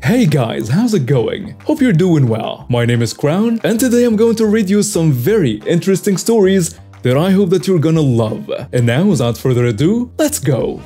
Hey guys, how's it going? Hope you're doing well. My name is Crown, and today I'm going to read you some very interesting stories that I hope that you're gonna love. And now, without further ado, let's go!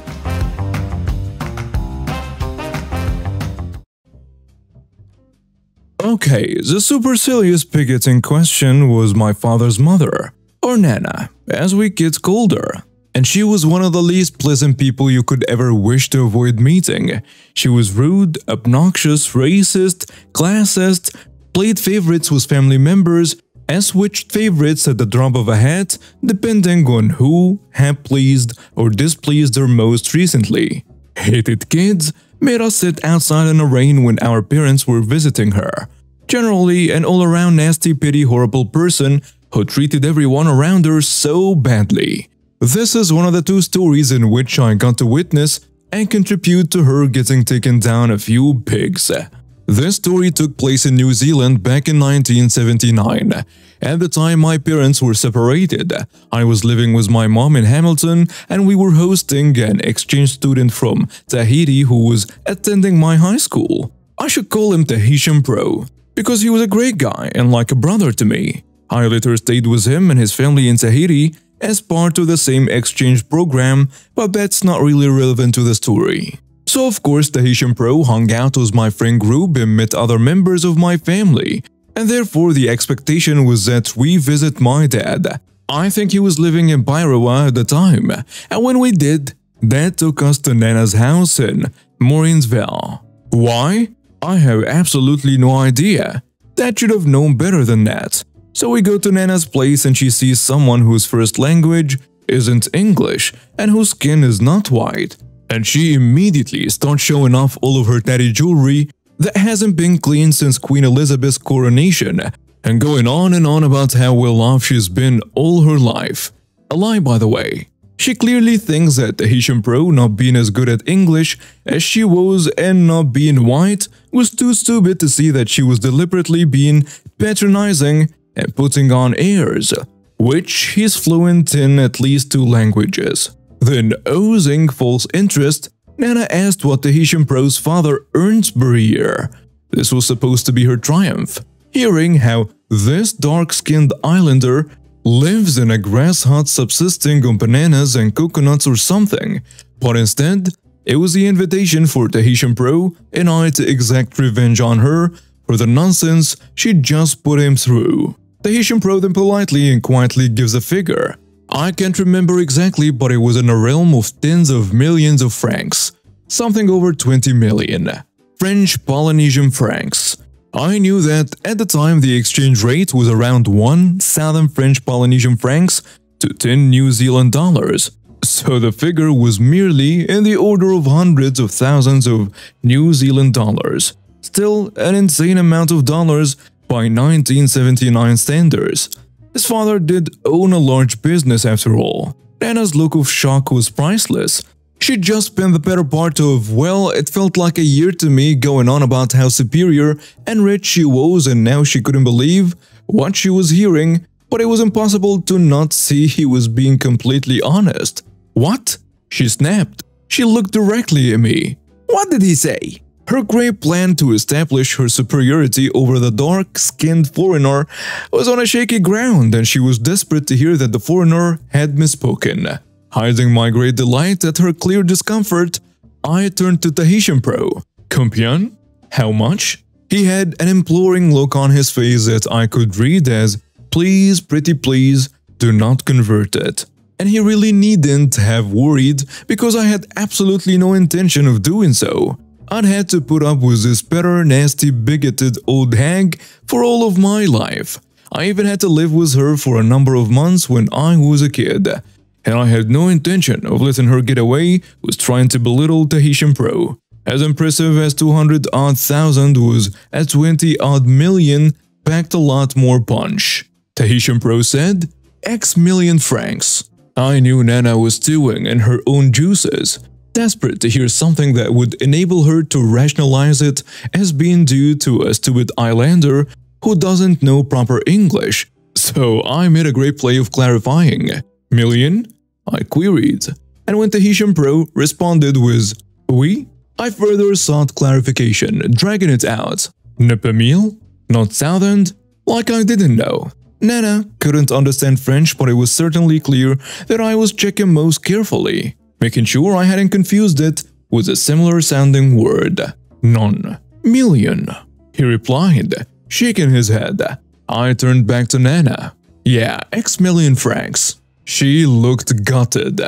Okay, the supercilious piglet in question was my father's mother, or Nana, as we kids called her. And she was one of the least pleasant people you could ever wish to avoid meeting. She was rude, obnoxious, racist, classist, played favorites with family members, and switched favorites at the drop of a hat, depending on who had pleased or displeased her most recently. Hated kids, made us sit outside in the rain when our parents were visiting her. Generally, an all-around nasty, petty, horrible person who treated everyone around her so badly. This is one of the two stories in which I got to witness and contribute to her getting taken down a few pegs. This story took place in New Zealand back in 1979. At the time my parents were separated, I was living with my mom in Hamilton and we were hosting an exchange student from Tahiti who was attending my high school. I should call him Tahitian Pro, because he was a great guy and like a brother to me. I later stayed with him and his family in Tahiti as part of the same exchange program, but that's not really relevant to the story. So of course Tahitian Pro hung out with my friend group and met other members of my family, and therefore the expectation was that we visit my dad. I think he was living in Bairoa at the time, and when we did, Dad took us to Nana's house in Morrinsville. Why? I have absolutely no idea. Dad should have known better than that. So we go to Nana's place and she sees someone whose first language isn't English and whose skin is not white. And she immediately starts showing off all of her daddy jewelry that hasn't been cleaned since Queen Elizabeth's coronation, and going on and on about how well off she's been all her life. A lie, by the way. She clearly thinks that Tahitian Pro, not being as good at English as she was and not being white, was too stupid to see that she was deliberately being patronizing and putting on airs, which he's fluent in at least 2 languages. Then, oozing false interest, Nana asked what Tahitian Pro's father earns per year. This was supposed to be her triumph, hearing how this dark-skinned islander lives in a grass hut subsisting on bananas and coconuts or something, but instead, it was the invitation for Tahitian Pro and I to exact revenge on her for the nonsense she just put him through. Tahitian Pro then politely and quietly gives a figure. I can't remember exactly, but it was in the realm of tens of millions of francs. Something over 20 million. French Polynesian francs. I knew that at the time the exchange rate was around 1,000 French Polynesian francs to 10 New Zealand dollars. So the figure was merely in the order of hundreds of thousands of New Zealand dollars. Still an insane amount of dollars by 1979 standards. His father did own a large business after all. Nana's look of shock was priceless. She just spent the better part of, well, it felt like a year to me going on about how superior and rich she was, and now she couldn't believe what she was hearing, but it was impossible to not see he was being completely honest. What? She snapped. She looked directly at me. What did he say? Her great plan to establish her superiority over the dark-skinned foreigner was on a shaky ground, and she was desperate to hear that the foreigner had misspoken. Hiding my great delight at her clear discomfort, I turned to Tahitian Pro. Comeuppance? How much? He had an imploring look on his face that I could read as, please, pretty please, do not convert it. And he really needn't have worried because I had absolutely no intention of doing so. I'd had to put up with this bitter, nasty, bigoted old hag for all of my life. I even had to live with her for a number of months when I was a kid. And I had no intention of letting her get away with trying to belittle Tahitian Pro. As impressive as 200-odd thousand was, at 20-odd million packed a lot more punch. Tahitian Pro said, X million francs. I knew Nana was stewing in her own juices, desperate to hear something that would enable her to rationalize it as being due to a stupid islander who doesn't know proper English. So I made a great play of clarifying. Million? I queried. And when Tahitian Pro responded with, oui, I further sought clarification, dragging it out. Nepamil? Not Southend? Like I didn't know. Nana couldn't understand French, but it was certainly clear that I was checking most carefully, making sure I hadn't confused it with a similar sounding word. Non. Million. He replied, shaking his head. I turned back to Nana. Yeah, X million francs. She looked gutted,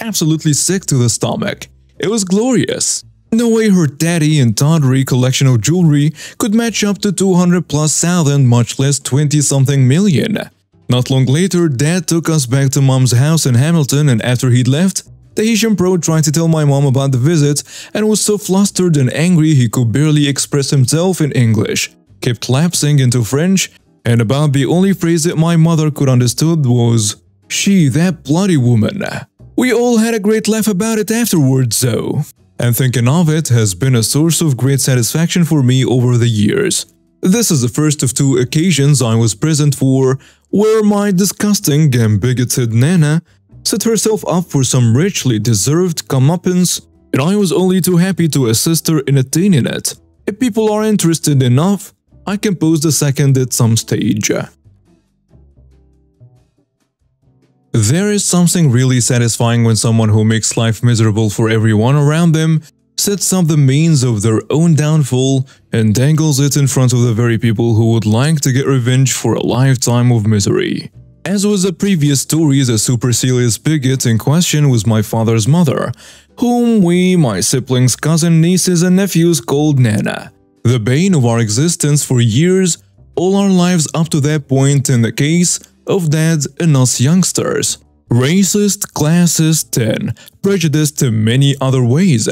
absolutely sick to the stomach. It was glorious. No way her daddy and tawdry collection of jewelry could match up to 200 plus thousand, much less 20-something million. Not long later, Dad took us back to Mom's house in Hamilton, and after he'd left, the Haitian pro tried to tell my mom about the visit and was so flustered and angry he could barely express himself in English, kept lapsing into French, and about the only phrase that my mother could understood was, "She, that bloody woman." We all had a great laugh about it afterwards, though. And thinking of it has been a source of great satisfaction for me over the years. This is the first of 2 occasions I was present for where my disgusting and bigoted Nana set herself up for some richly deserved comeuppance, and I was only too happy to assist her in attaining it. If people are interested enough, I can post the second at some stage. There is something really satisfying when someone who makes life miserable for everyone around them sets up the means of their own downfall and dangles it in front of the very people who would like to get revenge for a lifetime of misery. As with the previous stories, the supercilious bigot in question was my father's mother, whom we, my siblings, cousins, nieces and nephews called Nana. The bane of our existence for years, all our lives up to that point in the case of Dad and us youngsters. Racist, classist, and prejudiced in many other ways.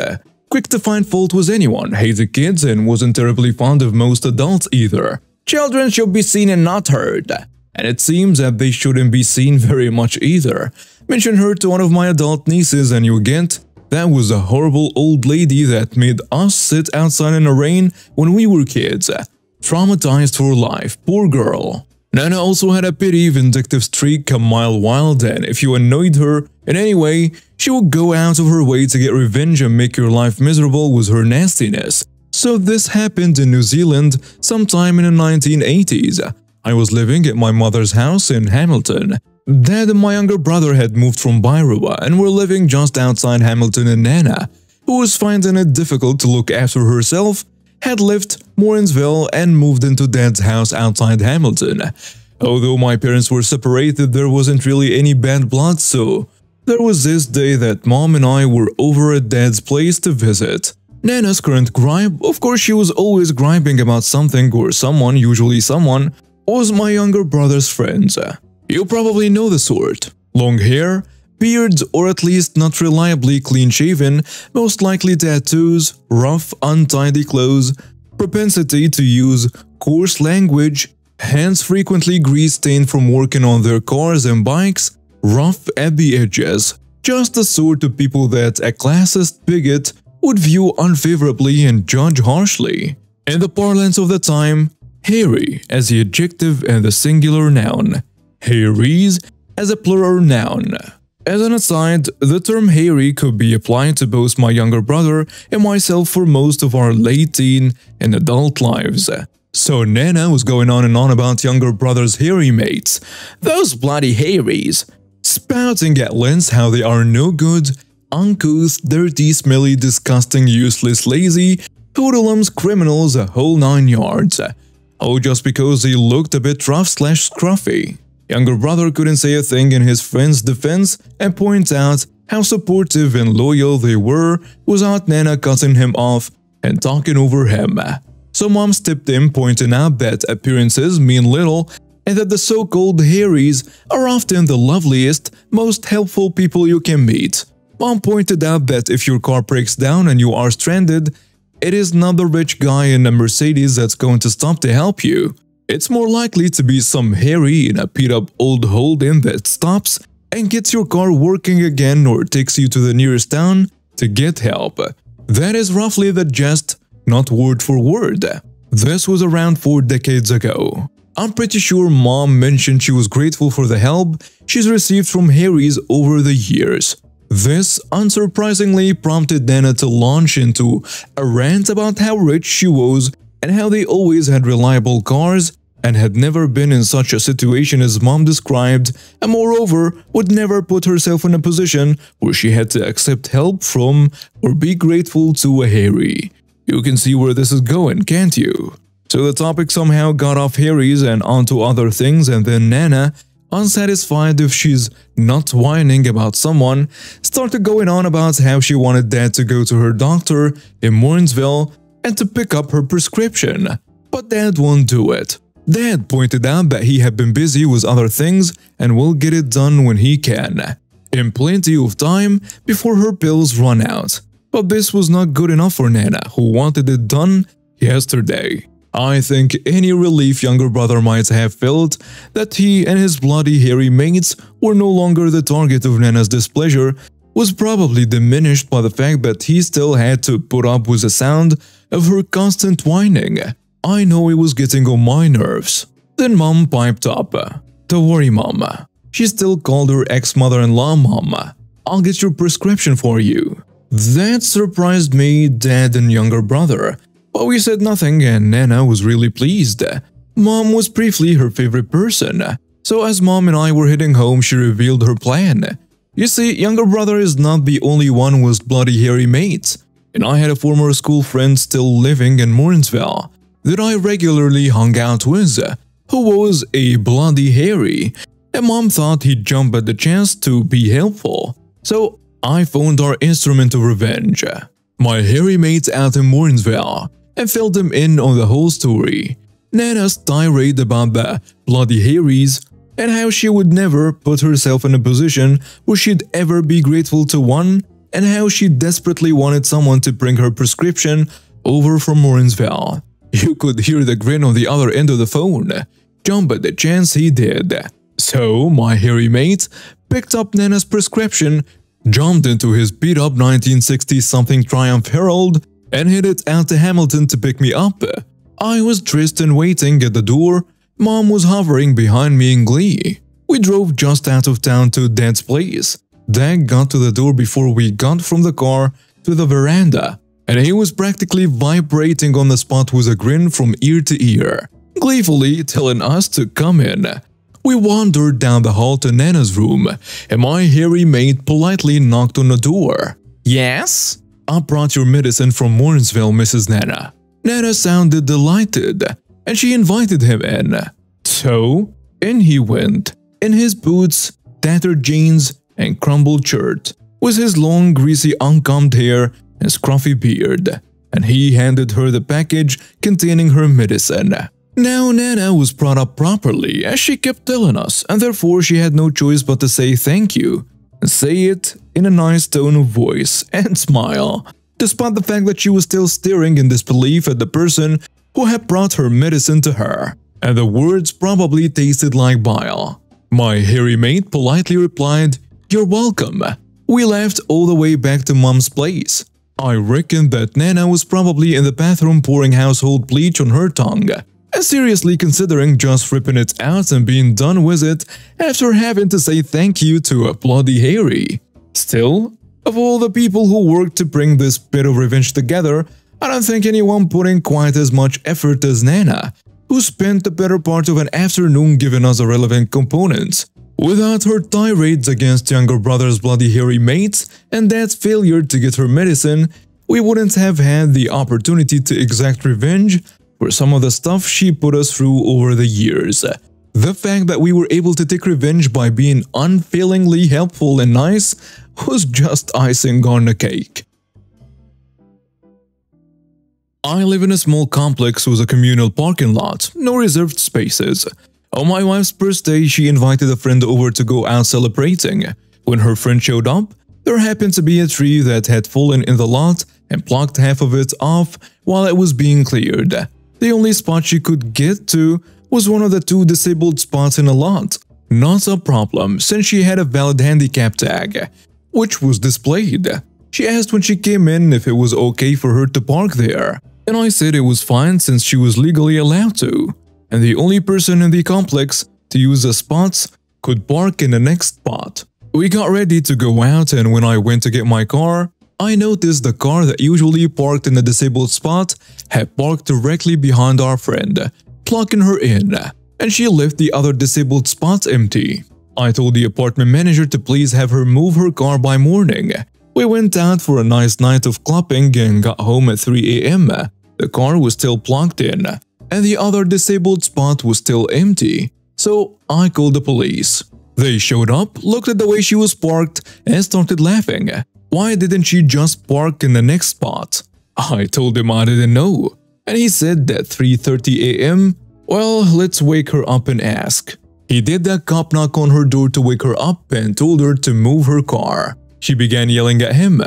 Quick to find fault with anyone, hated kids, and wasn't terribly fond of most adults either. Children should be seen and not heard. And it seems that they shouldn't be seen very much either. Mention her to one of my adult nieces and you get, that was a horrible old lady that made us sit outside in the rain when we were kids. Traumatized for life, poor girl. Nana also had a pity vindictive streak a mile wild, and if you annoyed her in any way, she would go out of her way to get revenge and make your life miserable with her nastiness. So this happened in New Zealand sometime in the 1980s. I was living at my mother's house in Hamilton. Dad and my younger brother had moved from Bairoa and were living just outside Hamilton, and Nana, who was finding it difficult to look after herself, had left Morrinsville and moved into Dad's house outside Hamilton. Although my parents were separated, there wasn't really any bad blood, so there was this day that Mom and I were over at Dad's place to visit. Nana's current gripe, of course she was always griping about something or someone, usually someone, was my younger brother's friends. You probably know the sort. Long hair, beards, or at least not reliably clean-shaven, most likely tattoos, rough, untidy clothes, propensity to use coarse language, hands frequently grease-stained from working on their cars and bikes, rough at the edges. Just the sort of people that a classist bigot would view unfavorably and judge harshly. In the parlance of the time, hairy as the adjective and the singular noun, hairies as a plural noun. As an aside, the term hairy could be applied to both my younger brother and myself for most of our late teen and adult lives. So Nana was going on and on about younger brother's hairy mates, those bloody hairies, spouting at length how they are no good, uncouth, dirty, smelly, disgusting, useless, lazy, hoodlums, criminals, a whole 9 yards. Oh, just because they looked a bit rough/scruffy. Younger brother couldn't say a thing in his friend's defense and point out how supportive and loyal they were without Nana cutting him off and talking over him. So Mom stepped in, pointing out that appearances mean little and that the so-called hairies are often the loveliest, most helpful people you can meet. Mom pointed out that if your car breaks down and you are stranded, it is not the rich guy in a Mercedes that's going to stop to help you. It's more likely to be some hairy in a beat-up old hold-in that stops and gets your car working again or takes you to the nearest town to get help. That is roughly the gist, not word for word. This was around 4 decades ago. I'm pretty sure Mom mentioned she was grateful for the help she's received from hairies over the years. This unsurprisingly prompted Nana to launch into a rant about how rich she was and how they always had reliable cars and had never been in such a situation as Mom described, and moreover would never put herself in a position where she had to accept help from or be grateful to a Harry. You can see where this is going, can't you? So the topic somehow got off Harry's and onto other things, and then Nana, unsatisfied if she's not whining about someone, started going on about how she wanted Dad to go to her doctor in Morrinsville and to pick up her prescription. But Dad won't do it. Dad pointed out that he had been busy with other things and will get it done when he can, in plenty of time before her pills run out. But this was not good enough for Nana, who wanted it done yesterday. I think any relief younger brother might have felt that he and his bloody hairy mates were no longer the target of Nana's displeasure was probably diminished by the fact that he still had to put up with the sound of her constant whining. I know it was getting on my nerves. Then Mom piped up. Don't worry, Mom. She still called her ex-mother-in-law Mom. I'll get your prescription for you. That surprised me, Dad, and younger brother. But we said nothing and Nana was really pleased. Mom was briefly her favorite person. So as Mom and I were heading home, she revealed her plan. You see, younger brother is not the only one with bloody hairy mates. And I had a former school friend still living in Morrinsville that I regularly hung out with, who was a bloody Harry, and Mom thought he'd jump at the chance to be helpful. So I phoned our instrument of revenge, my hairy mate out in Morrinsville, and filled him in on the whole story. Nana's tirade about the bloody Harrys and how she would never put herself in a position where she'd ever be grateful to one, and how she desperately wanted someone to bring her prescription over from Morrinsville. You could hear the grin on the other end of the phone. Jump at the chance he did. So, my hairy mate picked up Nana's prescription, jumped into his beat-up 1960-something Triumph Herald, and headed out to Hamilton to pick me up. I was dressed and waiting at the door. Mom was hovering behind me in glee. We drove just out of town to Dad's place. Dad got to the door before we got from the car to the veranda, and he was practically vibrating on the spot with a grin from ear to ear, gleefully telling us to come in. We wandered down the hall to Nana's room, and my hairy mate politely knocked on the door. Yes? I brought your medicine from Morrinsville, Mrs. Nana. Nana sounded delighted, and she invited him in. So, in he went, in his boots, tattered jeans, and crumpled shirt, with his long, greasy, uncombed hair and scruffy beard, and he handed her the package containing her medicine. Now Nana was brought up properly, as she kept telling us, and therefore she had no choice but to say thank you, and say it in a nice tone of voice and smile, despite the fact that she was still staring in disbelief at the person who had brought her medicine to her, and the words probably tasted like bile. My hairy mate politely replied, "You're welcome." We left all the way back to Mom's place. I reckon that Nana was probably in the bathroom pouring household bleach on her tongue, and seriously considering just ripping it out and being done with it after having to say thank you to a bloody Harry. Still, of all the people who worked to bring this bit of revenge together, I don't think anyone put in quite as much effort as Nana, who spent the better part of an afternoon giving us irrelevant components. Without her tirades against younger brother's bloody hairy mates and Dad's failure to get her medicine, we wouldn't have had the opportunity to exact revenge for some of the stuff she put us through over the years. The fact that we were able to take revenge by being unfailingly helpful and nice was just icing on the cake. I live in a small complex with a communal parking lot, no reserved spaces. On my wife's birthday, she invited a friend over to go out celebrating. When her friend showed up, there happened to be a tree that had fallen in the lot and plucked half of it off while it was being cleared. The only spot she could get to was one of the two disabled spots in the lot. Not a problem, since she had a valid handicap tag, which was displayed. She asked when she came in if it was okay for her to park there, and I said it was fine since she was legally allowed to, and the only person in the complex to use the spots could park in the next spot. We got ready to go out, and when I went to get my car, I noticed the car that usually parked in the disabled spot had parked directly behind our friend, plugging her in, and she left the other disabled spots empty. I told the apartment manager to please have her move her car by morning. We went out for a nice night of clubbing and got home at 3 a.m. The car was still plugged in, and the other disabled spot was still empty, so I called the police. They showed up, looked at the way she was parked, and started laughing. Why didn't she just park in the next spot? I told him I didn't know, and he said that 3:30 a.m. Well, let's wake her up and ask. He did that cop knock on her door to wake her up and told her to move her car. She began yelling at him,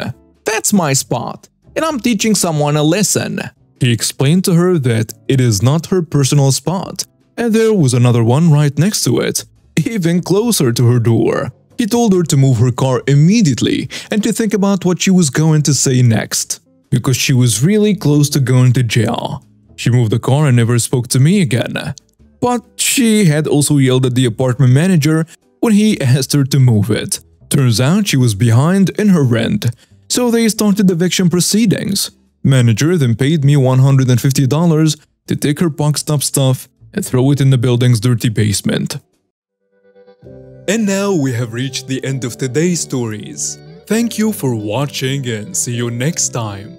"That's my spot, and I'm teaching someone a lesson." He explained to her that it is not her personal spot, and there was another one right next to it, even closer to her door. He told her to move her car immediately and to think about what she was going to say next, because she was really close to going to jail. She moved the car and never spoke to me again. But she had also yelled at the apartment manager when he asked her to move it. Turns out she was behind in her rent, so they started eviction proceedings. Manager then paid me $150 to take her boxed up stuff and throw it in the building's dirty basement. And now we have reached the end of today's stories. Thank you for watching and see you next time.